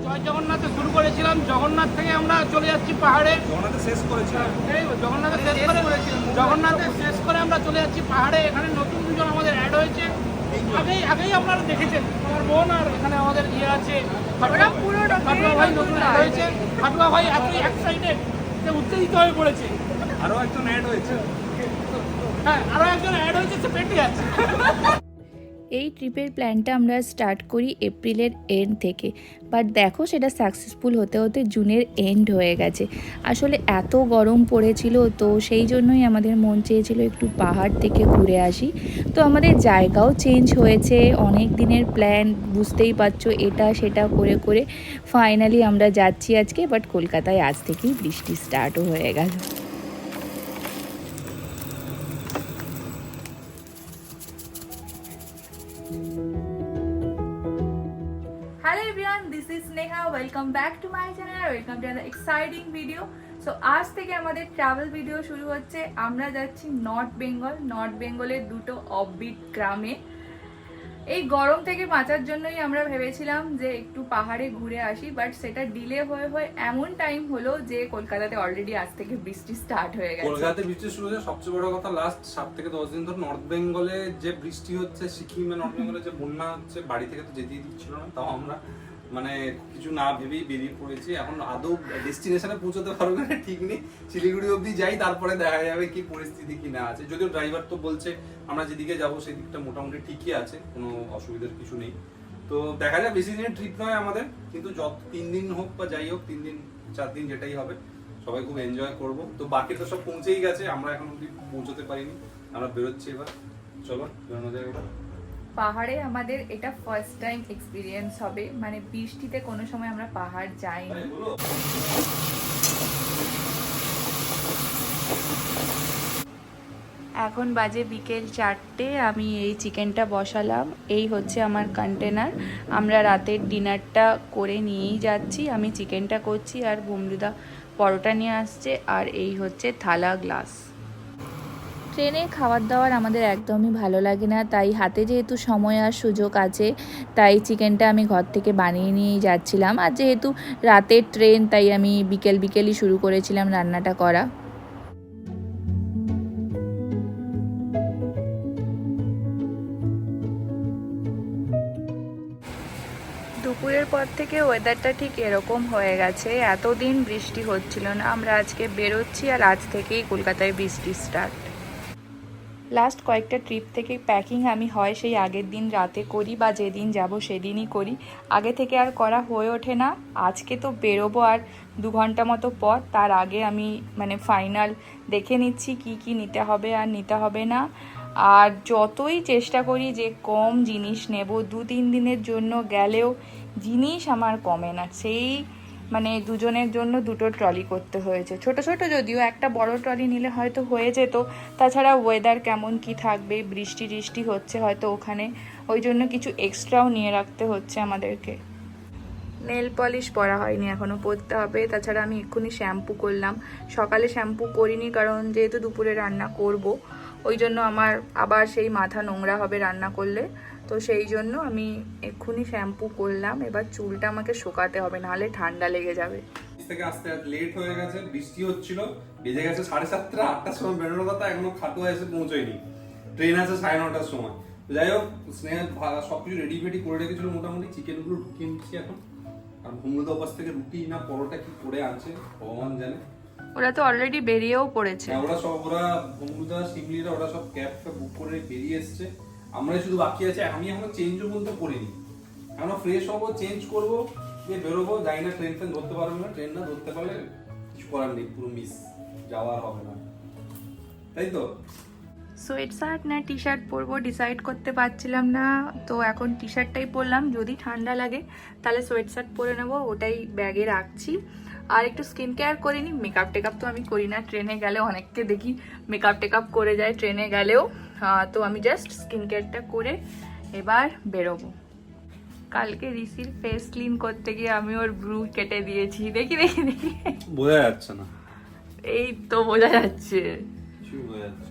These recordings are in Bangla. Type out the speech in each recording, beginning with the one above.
জয় জগন্নাথে শুরু করেছিলাম, জগন্নাথ থেকে আমরা চলে যাচ্ছি পাহাড়ে। জগন্নাথে শেষ করেছিলাম, জগন্নাথে শেষ করে আমরা চলে যাচ্ছি পাহাড়ে। এখানে নতুন দুজন আমাদের অ্যাড হয়েছে, আগেই আপনারা দেখেছেন। আমার বোন আর এখানে আমাদের ইয়ে আছে ফাটুয়া ভাই, নতুন অ্যাড হয়েছে। ফাটুয়া ভাই এতই এক্সাইটেড যে উত্তেজিত হয়ে পড়েছে। আরো একজন অ্যাড হয়েছে। হ্যাঁ, আরো একজন অ্যাড হয়েছে, সে পেটে আছে। এই ট্রিপের প্ল্যানটা আমরা স্টার্ট করি এপ্রিলের এন্ড থেকে, বাট দেখো সেটা সাকসেসফুল হতে হতে জুনের এন্ড হয়ে গেছে। আসলে এত গরম পড়েছিল, তো সেই জন্যই আমাদের মন চেয়েছিল একটু পাহাড় থেকে ঘুরে আসি। তো আমাদের জায়গাও চেঞ্জ হয়েছে, অনেক দিনের প্ল্যান, বুঝতেই পারছো, এটা সেটা করে করে ফাইনালি আমরা যাচ্ছি আজকে। বাট কলকাতায় আজ থেকেই বৃষ্টি স্টার্টও হয়ে গেল। Hello everyone, this is Neha. Welcome back to my channel. Welcome to another exciting video. So আজ থেকে আমাদের ট্রাভেল ভিডিও শুরু হচ্ছে। আমরা যাচ্ছি নর্থ বেঙ্গলের দুটো অফবিট গ্রামে। এই গরম থেকে বাঁচার জন্যই আমরা ভেবেছিলাম যে একটু পাহাড়ে ঘুরে আসি, বাট সেটা ডিলে হয়ে এমন টাইম হলো যে কলকাতাতে অলরেডি আজ থেকে বৃষ্টি স্টার্ট হয়ে গেছে। কলকাতাতে বৃষ্টি শুরু হয়েছে। সবচেয়ে বড় কথা, লাস্ট 7 থেকে 10 দিন ধরে নর্থ বেঙ্গলে যে বৃষ্টি হচ্ছে, সিকিমে নর্থ বেঙ্গলে যে বন্যা হচ্ছে, বাড়ি থেকে তো যেতেই দিচ্ছিল না। তাও আমরা মানে কিছু না ভেবেই বেরিয়ে পড়েছি। এখন আদৌ ডেস্টিনেশনে পৌঁছতে পারবো না ঠিক নেই। শিলিগুড়ি অবধি যাই, তারপরে দেখা যাবে কি পরিস্থিতি কি না আছে। যদিও ড্রাইভার তো বলছে আমরা যেদিকে যাবো সেই দিকটা মোটামুটি ঠিকই আছে, কোনো অসুবিধার কিছু নেই। তো দেখা যায়, বেশি দিনের ট্রিপ নয় আমাদের, কিন্তু যত 3 দিন হোক বা যাই হোক, 3 দিন 4 দিন যেটাই হবে, সবাই খুব এনজয় করব। তো বাকি তো সব পৌঁছেই গেছে, আমরা এখন অবধি পৌঁছতে পারিনি। আমরা বেরোচ্ছি এবার, চলো বেরোনো যায় এবার। পাহাড়ে আমাদের এটা ফার্স্ট টাইম এক্সপিরিয়েন্স হবে, মানে বৃষ্টিতে কোনো সময় আমরা পাহাড় যাইনি। এখন বাজে বিকেল 4টে, আমি এই চিকেনটা বসালাম। এই হচ্ছে আমার কন্টেনার, আমরা রাতের ডিনারটা করে নিয়েই যাচ্ছি। আমি চিকেনটা করছি আর বুমরুদা পরোটা নিয়ে আসছে, আর এই হচ্ছে থালা গ্লাস। ট্রেনে খাবার দাবার আমাদের একদমই ভালো লাগে না, তাই হাতে যেহেতু সময় আর সুযোগ আছে, তাই চিকেনটা আমি ঘর থেকে বানিয়ে নিয়েই যাচ্ছিলাম। আর যেহেতু রাতের ট্রেন, তাই আমি বিকেলই শুরু করেছিলাম রান্নাটা করা। দুপুরের পর থেকে ওয়েদারটা ঠিক এরকম হয়ে গেছে। এতদিন বৃষ্টি হচ্ছিল না, আমরা আজকে বেরোচ্ছি আর আজ থেকেই কলকাতায় বৃষ্টি স্টার্ট। লাস্ট কয়েকটা ট্রিপ থেকে প্যাকিং আমি হয় সেই আগের দিন রাতে করি, বা যেদিন যাব সেদিনই করি, আগে থেকে আর করা হয়ে ওঠে না। আজকে তো বেরোবো আর 2 ঘন্টা মতো পর, তার আগে আমি মানে ফাইনাল দেখে নিচ্ছি কি কি নিতে হবে আর নিতে হবে না। আর যতই চেষ্টা করি যে কম জিনিস নেব, 2-3 দিনের জন্য গেলেও জিনিস আমার কমে না। সেই মানে দুজনের জন্য 2টো ট্রলি করতে হয়েছে, ছোট ছোট, যদিও একটা বড় ট্রলি নিলে হয়তো হয়ে যেত। তাছাড়া ওয়েদার কেমন কি থাকবে, বৃষ্টি হচ্ছে হয়তো ওখানে, ওই জন্য কিছু এক্সট্রাও নিয়ে রাখতে হচ্ছে আমাদেরকে। নেল পলিশ পরা হয়নি, এখনও পরতে হবে। তাছাড়া আমি এক্ষুনি শ্যাম্পু করলাম, সকালে শ্যাম্পু করিনি কারণ যেহেতু দুপুরে রান্না করব, ওই জন্য আমার আবার সেই মাথা নোংরা হবে রান্না করলে, তো সেই জন্য আমি এক্ষুনি শ্যাম্পু করলাম। এবার চুলটা আমাকে শুকাতে হবে, নাহলে ঠান্ডা লেগে যাবে। থেকে আসতে লেট হয়ে গেছে, বৃষ্টি হচ্ছিল, বেজে গেছে 7:30, 8টার সময় বেরোনোর কথা, এখনো খাটুয়া এসে পৌঁছয়নি। ট্রেন আছে 9:30টার সময়। যাই হোক, স্নেহা সবকিছু রেডি ফেডি করে রেখেছিল মোটামুটি। চিকেনগুলো ঢুকিয়ে নিচ্ছি এখন। আর ভূমরুদা পাশ থেকে রুটি না পরোটা কি করে আনছে ভগবান জানে। ওরা তো অলরেডি বেরিয়েও পড়েছে। ওরা ভূমরুদা শিমলিরা ওরা সব ক্যাবটা বুক করে বেরিয়ে এসছে। আমরা শুধু বাকি আছে, আমি এখনো চেঞ্জও বলতে করিনি। আমরা ফ্রেশ হবো, চেঞ্জ করবো, দিয়ে বেরোবো। যাই না ট্রেন ধরতে পারবো না, ট্রেন না ধরতে পারলে কিছু করার নেই, পুরো মিস, যাওয়ার হবে না, তাই তো। সোয়েট শার্ট না টি শার্ট পরবো ডিসাইড করতে পারছিলাম না, তো এখন টি শার্টটাই পরলাম। যদি ঠান্ডা লাগে তাহলে সোয়েট শার্ট পরে নেবো, ওটাই ব্যাগে রাখছি। আর একটু স্কিন কেয়ার করে নিই। মেকআপ টেকআপ তো আমি করি না, ট্রেনে গেলে অনেককে দেখি মেকআপ টেকআপ করে যায় ট্রেনে গেলেও, তো আমি জাস্ট স্কিন কেয়ারটা করে এবার বেরোবো। কালকে ঋষির ফেস ক্লিন করতে গিয়ে আমি ওর ব্রু কেটে দিয়েছি, দেখি বোঝা যাচ্ছে না। এই তো বোঝা যাচ্ছে। বোঝা যাচ্ছে।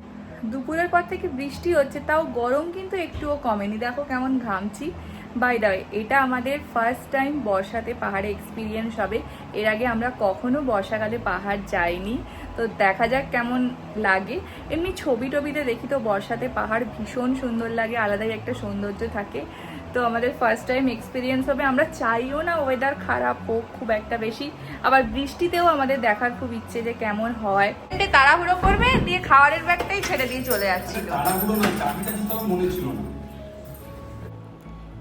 দুপুরের পর থেকে বৃষ্টি হচ্ছে, তাও গরম কিন্তু একটুও কমেনি। দেখো কেমন ঘামছি। বাই দ্য ওয়ে, এটা আমাদের ফার্স্ট টাইম বর্ষাতে পাহাড়ে এক্সপিরিয়েন্স হবে। এর আগে আমরা কখনো বর্ষাকালে পাহাড় যাইনি, তো দেখা যাক কেমন লাগে। এমনি ছবি টবিতে দেখি তো বর্ষাতে পাহাড় ভীষণ সুন্দর লাগে, আলাদাই একটা সৌন্দর্য থাকে। তো আমাদের ফার্স্ট টাইম এক্সপিরিয়েন্স হবে। আমরা চাইও না ওয়েদার খারাপ হোক খুব একটা বেশি, আবার বৃষ্টিতেও আমাদের দেখার খুব ইচ্ছে যে কেমন হয়। তাড়াহুড়ো করবে দিয়ে খাবারের ব্যাগটাই ছেড়ে দিয়ে চলে যাচ্ছিল।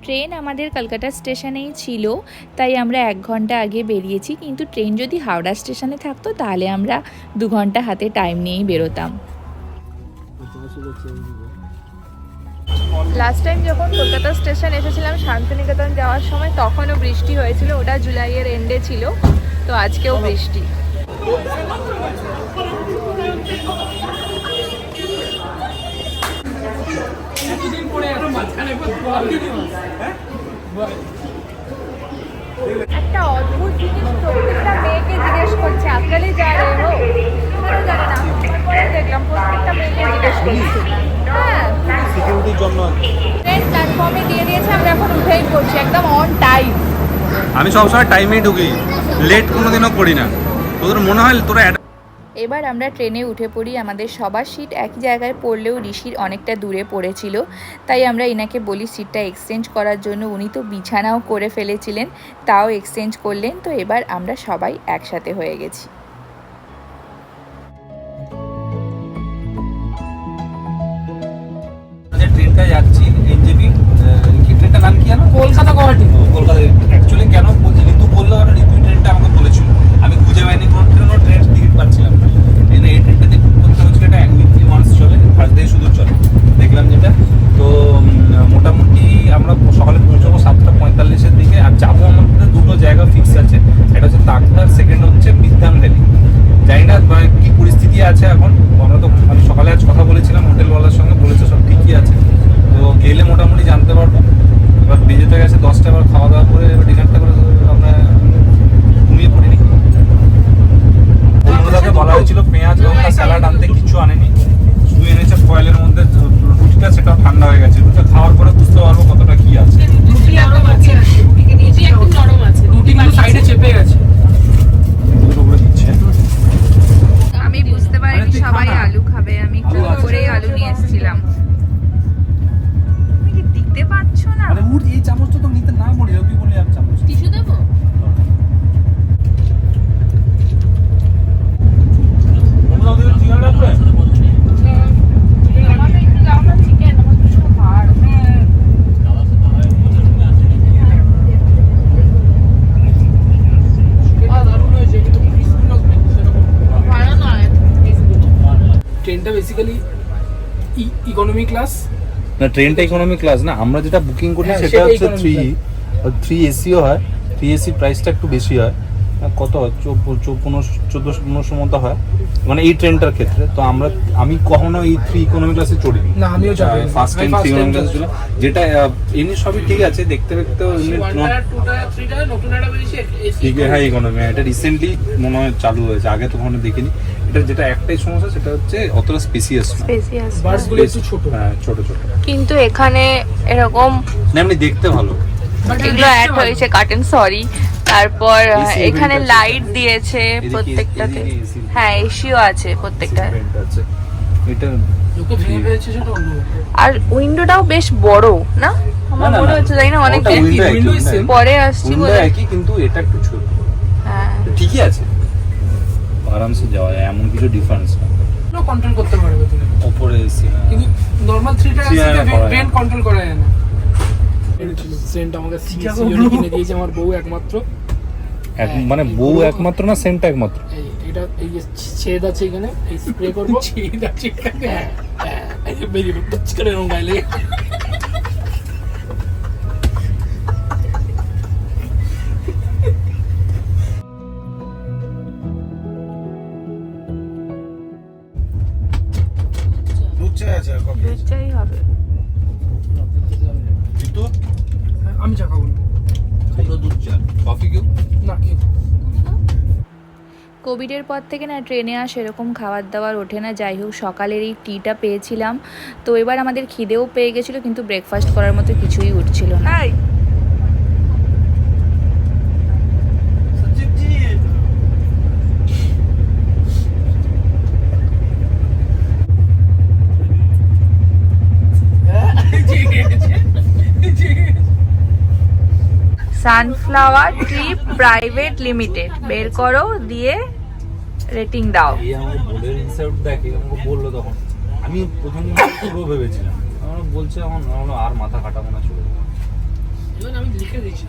ট্রেন আমাদের কলকাতা স্টেশনেই ছিল, তাই আমরা 1 ঘন্টা আগে বেরিয়েছি, কিন্তু ট্রেন যদি হাওড়া স্টেশনে থাকতো তাহলে আমরা 2 ঘন্টা হাতে টাইম নিয়েই বেরোতাম। লাস্ট টাইম যখন কলকাতা স্টেশন এসেছিলাম শান্তিনিকেতন যাওয়ার সময়, তখনও বৃষ্টি হয়েছিল, ওটা জুলাইয়ের এন্ডে ছিল, তো আজকেও বৃষ্টি। একটা অদ্ভুত জিনিস প্রত্যেকটা মেয়েকে জিজ্ঞেস করছে, আপনারা যা রে হো, কেন জানে না, তারপরে দেখলাম প্রত্যেকটা মেয়েকে জিজ্ঞেস করছে। হ্যাঁ, সিকিউরিটির জন্য ট্রেন প্ল্যাটফর্মে দিয়ে দিয়েছে, আমরা এখন উঠেই পড়ছি একদম অন টাইম। আমি সবসময় টাইমেই ঢুকি, লেট কোনোদিনও করি না। তোদের মনে হয় তোরা এবার আমরা ট্রেনে উঠে পড়ি। আমাদের সবার সিট একই জায়গায় পড়লেও ঋষির অনেকটা দূরে পড়েছিল, তাই আমরা ইনাকে বলি সিটটা এক্সচেঞ্জ করার জন্য। উনি তো বিছানাও করে ফেলেছিলেন, তাও এক্সচেঞ্জ করলেন। তো এবার আমরা সবাই একসাথে হয়ে গেছি। ট্রেনটা যাচ্ছি এনজেপি, কি ট্রেনটার নাম কি জানো? কলকাতা গুয়াহাটি। কলকাতা। অ্যাকচুয়ালি কেন বলছি, ঋতু বললো, আর ঋতু ট্রেনটা আমাকে বলেছিল, আমি খুঁজে পাইনি কোনো ট্রেন টিকিট পাচ্ছিলাম না। এই ট্রেনটাতে বুক করতে হচ্ছিল, এটা উইকলি ওয়ান্স চলে, ফার্স্ট ডে শুধু চলে, দেখলাম যেটা। তো মোটামুটি আমরা সকালে পৌঁছাবো 7:45-এর দিকে, আর যাবো আমাদের 2টো জায়গা ফিক্স আছে, একটা হচ্ছে তাকদার, সেকেন্ড হচ্ছে বিদ্যাম ভ্যালি। জানি না কি পরিস্থিতি আছে এখন, আমরা তো আমি সকালে আজ কথা বলেছিলাম হোটেলওয়ালার সঙ্গে, বলেছে সব ঠিকই আছে, তো গেলে মোটামুটি জানতে পারবো। এবার বেজেতে গেছে 10টা, এবার খাওয়া দাওয়া করে ডিনারটা করে আমরা ঘুমিয়ে পড়িনি। বন্ধুদেরকে বলা হয়েছিল পেঁয়াজ লঙ্কা স্যালাড আনতে, কিছু আনেনি, শুধু এনেছে ফয়েলের মধ্যে রুটিটা, সেটা ঠান্ডা হয়ে গেছে। রুটিটা খাওয়ার পরে বুঝতে পারবো কতটা কি আছে। রুটি নরম আছে, একটু নরম আছে, রুটি কিন্তু সাইডে চেপে গেছে। উপরে দিচ্ছে। আমি বুঝতে পারিনি সবাই আলু খাবে, আমি একটু করেই আলু নিয়ে এসেছিলাম। তুমি কি দিতে পারছো না? আরে উঠ, এই চামচটা তো নিতে না মরে যাও, তুই বলে আর চামচ টিস্যু দেবো? ট্রেনটা বেসিক্যালি ইকোনমি ক্লাস না, ট্রেনটা ইকোনমি ক্লাস না, আমরা যেটা বুকিং করি হ্যাঁ, সেটা সেটা হচ্ছে economy 3 এসিও হয়। 3 এসির প্রাইসটা একটু বেশি হয়, কত হয় 1400-1500 মতো হয়, মানে এই ট্রেনটার ক্ষেত্রে। তো আমি কখনো এই 3 ইকোনমি ক্লাসে চড়িনি না, আমিও চড়িনি। ফার্স্ট টাইম আমি 3 first ইকোনমি time ক্লাসে ছিল, যেটা এমনি সবই ঠিক আছে, দেখতে দেখতে ঠিক হ্যাঁ ইকোনমি। এটা রিসেন্টলি মনে হয় চালু হয়েছে, আগে তো কখনো দেখিনি। এটা যেটা একটাই সমস্যা, সেটা হচ্ছে অতটা স্পেসিয়াস না, বাসগুলো একটু ছোট। হ্যাঁ ছোট ছোট, কিন্তু এখানে এরকম না এমনি দেখতে ভালো। এগুলো অ্যাড হয়েছে কার্টেন, সরি। তারপর AC এখানে vent আছে। লাইট দিয়েছে এদিকে প্রত্যেকটাতে, এদিকে AC হ্যাঁ এসিও আছে প্রত্যেকটা। এটা লোকে ভেঙে ফেলেছে সেটা অন্য ব্যাপার। আর উইন্ডোটাও বেশ বড় না, আমার না, না, মনে না। হচ্ছে জানি না অনেক ওটা window একই, window window same। পরে আসছি window বলে। একই, কিন্তু এটা একটু ছোট। হ্যাঁ ঠিকই আছে, আরামসে যাওয়া যায়, এমন কিছু ডিফারেন্স না। পুরো কন্ট্রোল করতে পারবে তুমি, উপরে এসি না, কিন্তু নরমাল 3টা Yeah, এসিতে করা যায়। ভেন্ট কন্ট্রোল করা যায় না। ট্রেনটা আমাকে সিএসসি জন্য কিনে দিয়েছে আমার বউ একমাত্র। মানে বউ একমাত্র না, সেন্ট একমাত্র। এটা এই যে ছেদ আছে এখানে, এই স্প্রে করবো, ছেদ আছে এখানে, এই যে বেরিয়ে টচ করে এরকম গাইলে। দুধ চাই হবে। আমি চা খাবো না। কফি কেউ না কি কোভিডের পর থেকে না ট্রেনে আর সেরকম খাবার দাবার ওঠে না। যাই হোক সকালের এই টিটা পেয়েছিলাম, তো এবার আমাদের খিদেও পেয়ে গেছিলো, কিন্তু ব্রেকফাস্ট করার মতো কিছুই উঠছিল না। সানফ্লাওয়ার ট্রিপ প্রাইভেট লিমিটেড বের করো, দিয়ে রেটিং দাও। এই আমার বোর্ডের ইনসাইড দেখে আমাকে বললো, তখন আমি প্রথম দিন পুরো ভেবেছিলাম, আমার বলছে এখন আর মাথা কাটাবো না, চলে যাবো। আমি লিখে দিয়েছি,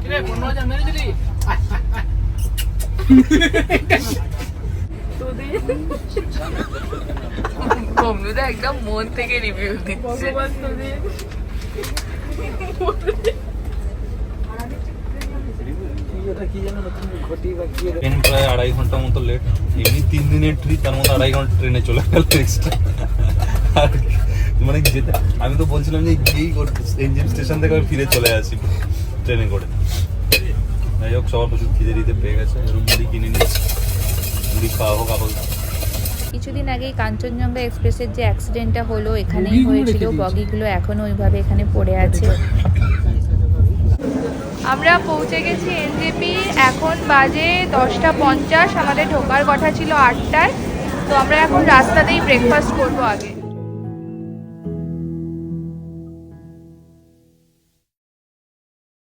ঠিক আছে 15,000 মেরে দিলি। বন্ধুরা একদম মন থেকে রিভিউ দিচ্ছে। ট্রেন প্রায় 2.5 ঘন্টা মতো লেট, এমনি 3 দিনের ট্রিপ, তার মধ্যে 2.5 ঘন্টা ট্রেনে চলে গেল এক্সট্রা। মানে যেতে আমি তো বলছিলাম যে গিয়েই এনজিএম স্টেশন থেকে আমি ফিরে চলে আসি ট্রেনে করে। যাই হোক, সবার প্রচুর খিদে পেয়ে গেছে, এরকম মুড়ি কিনে নিয়েছি, মুড়ি খাওয়া হোক আপাতত। কিছুদিন আগেই কাঞ্চনজঙ্ঘা এক্সপ্রেসের যে অ্যাক্সিডেন্টটা হলো এখানেই হয়েছিল, বগিগুলো এখনো ওইভাবে এখানে পড়ে আছে। আমরা পৌঁছে গেছি এনজেপি, এখন বাজে 10:50, আমাদের ঢোকার কথা ছিল 8টায়। তো আমরা এখন রাস্তাতেই ব্রেকফাস্ট করবো আগে।